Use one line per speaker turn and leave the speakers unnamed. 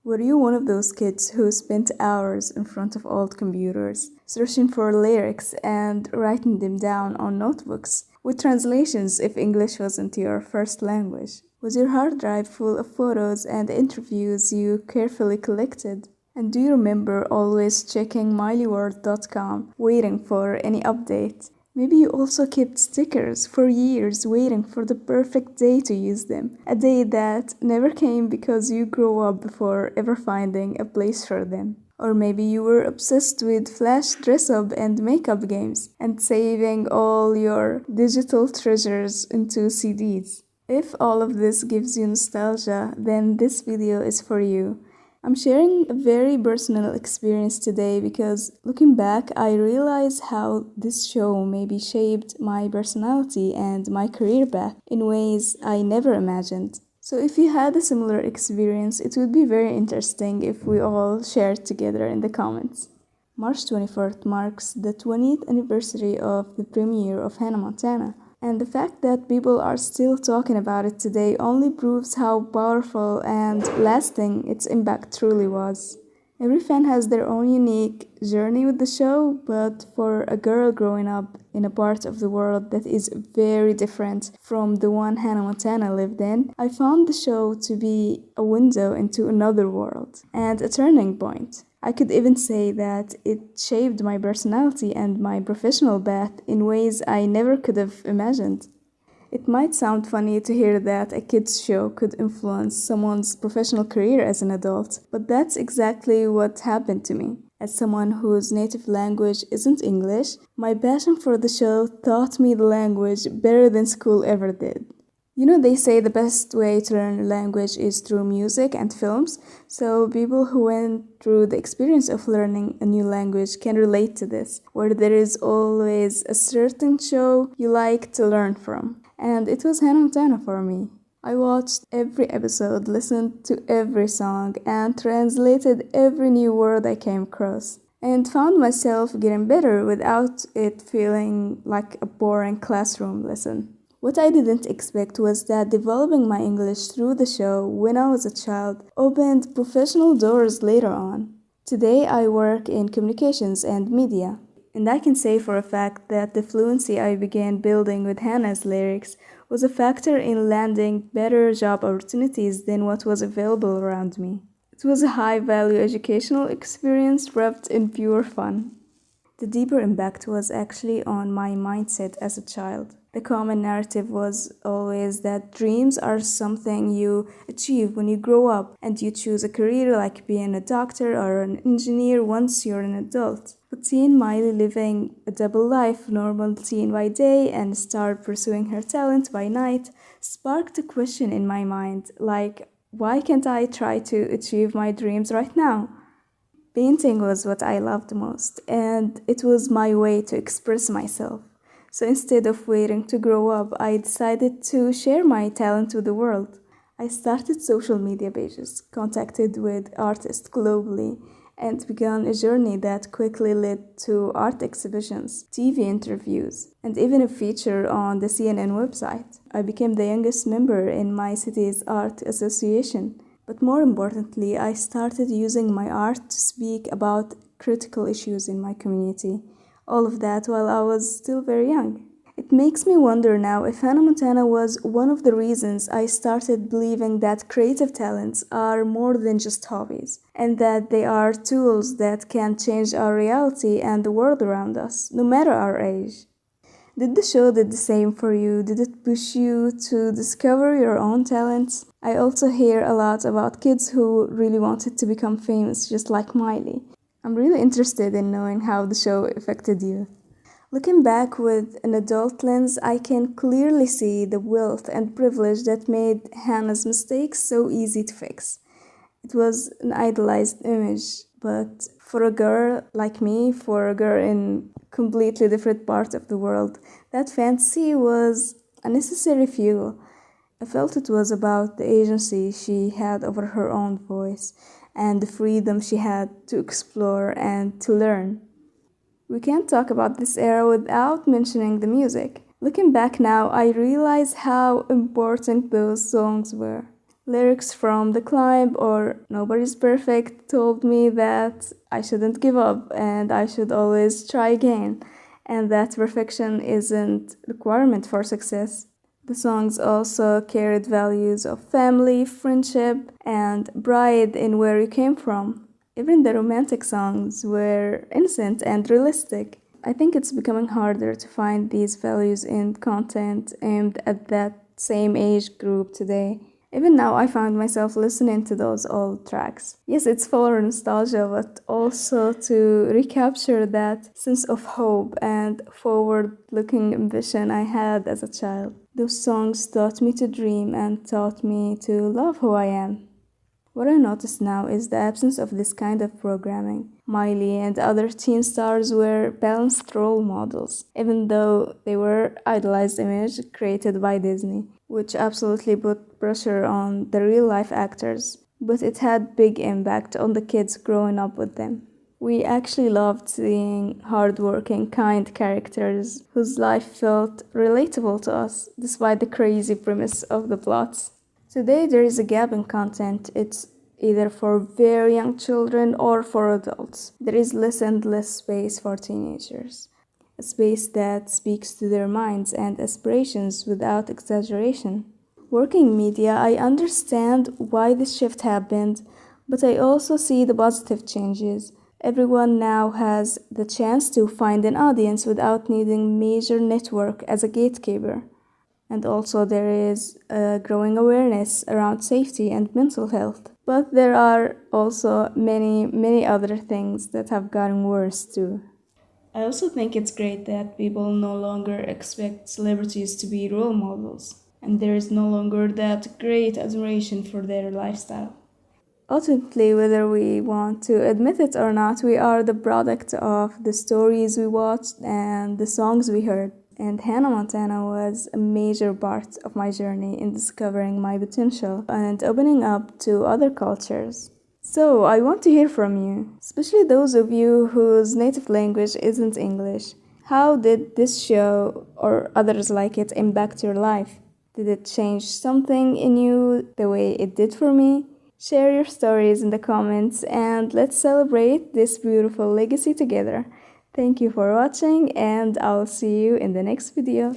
Were you one of those kids who spent hours in front of old computers, searching for lyrics and writing them down on notebooks, with translations if English wasn't your first language? Was your hard drive full of photos and interviews you carefully collected? And do you remember always checking mileyworld.com, waiting for any update? Maybe you also kept stickers for years waiting for the perfect day to use them. A day that never came because you grew up before ever finding a place for them. Or maybe you were obsessed with flash dress-up and makeup games and saving all your digital treasures into CDs. If all of this gives you nostalgia, then this video is for you. I'm sharing a very personal experience today because looking back, I realize how this show maybe shaped my personality and my career path in ways I never imagined. So if you had a similar experience, it would be very interesting if we all shared together in the comments. March 24th marks the 20th anniversary of the premiere of Hannah Montana. And the fact that people are still talking about it today only proves how powerful and lasting its impact truly was. Every fan has their own unique journey with the show, but for a girl growing up in a part of the world that is very different from the one Hannah Montana lived in, I found the show to be a window into another world and a turning point. I could even say that it shaped my personality and my professional path in ways I never could have imagined. It might sound funny to hear that a kids' show could influence someone's professional career as an adult, but that's exactly what happened to me. As someone whose native language isn't English, my passion for the show taught me the language better than school ever did. You know, they say the best way to learn a language is through music and films, so people who went through the experience of learning a new language can relate to this, where there is always a certain show you like to learn from. And it was Hannah Montana for me. I watched every episode, listened to every song, and translated every new word I came across, and found myself getting better without it feeling like a boring classroom lesson. What I didn't expect was that developing my English through the show when I was a child opened professional doors later on. Today I work in communications and media, and I can say for a fact that the fluency I began building with Hannah's lyrics was a factor in landing better job opportunities than what was available around me. It was a high-value educational experience wrapped in pure fun. The deeper impact was actually on my mindset as a child. The common narrative was always that dreams are something you achieve when you grow up and you choose a career like being a doctor or an engineer once you're an adult. But seeing Miley living a double life, normal teen by day and star pursuing her talent by night, sparked a question in my mind, like, why can't I try to achieve my dreams right now? Painting was what I loved most, and it was my way to express myself. So instead of waiting to grow up, I decided to share my talent with the world. I started social media pages, contacted with artists globally, and began a journey that quickly led to art exhibitions, TV interviews, and even a feature on the CNN website. I became the youngest member in my city's art association. But more importantly, I started using my art to speak about critical issues in my community. All of that while I was still very young. It makes me wonder now if Hannah Montana was one of the reasons I started believing that creative talents are more than just hobbies, and that they are tools that can change our reality and the world around us, no matter our age. Did the show do the same for you? Did it push you to discover your own talents? I also hear a lot about kids who really wanted to become famous, just like Miley. I'm really interested in knowing how the show affected you. Looking back with an adult lens, I can clearly see the wealth and privilege that made Hannah's mistakes so easy to fix. It was an idealized image, but for a girl like me, for a girl in completely different part of the world, that fantasy was a necessary fuel. I felt it was about the agency she had over her own voice and the freedom she had to explore and to learn. We can't talk about this era without mentioning the music. Looking back now, I realize how important those songs were. Lyrics from The Climb or Nobody's Perfect told me that I shouldn't give up and I should always try again, and that perfection isn't a requirement for success. The songs also carried values of family, friendship, and pride in where you came from. Even the romantic songs were innocent and realistic. I think it's becoming harder to find these values in content aimed at that same age group today. Even now, I found myself listening to those old tracks. Yes, it's for nostalgia, but also to recapture that sense of hope and forward looking ambition I had as a child. Those songs taught me to dream and taught me to love who I am. What I notice now is the absence of this kind of programming. Miley and other teen stars were balanced role models, even though they were idolized image created by Disney, which absolutely put pressure on the real life actors, but it had big impact on the kids growing up with them. We actually loved seeing hardworking, kind characters whose life felt relatable to us, despite the crazy premise of the plots. Today, there is a gap in content. It's either for very young children or for adults. There is less and less space for teenagers. A space that speaks to their minds and aspirations without exaggeration. Working in media, I understand why this shift happened, but I also see the positive changes. Everyone now has the chance to find an audience without needing major network as a gatekeeper. And also there is a growing awareness around safety and mental health. But there are also many other things that have gotten worse too. I also think it's great that people no longer expect celebrities to be role models, and there is no longer that great admiration for their lifestyle. Ultimately, whether we want to admit it or not, we are the product of the stories we watched and the songs we heard. And Hannah Montana was a major part of my journey in discovering my potential and opening up to other cultures. So, I want to hear from you, especially those of you whose native language isn't English. How did this show or others like it impact your life? Did it change something in you the way it did for me? Share your stories in the comments and let's celebrate this beautiful legacy together. Thank you for watching and I'll see you in the next video.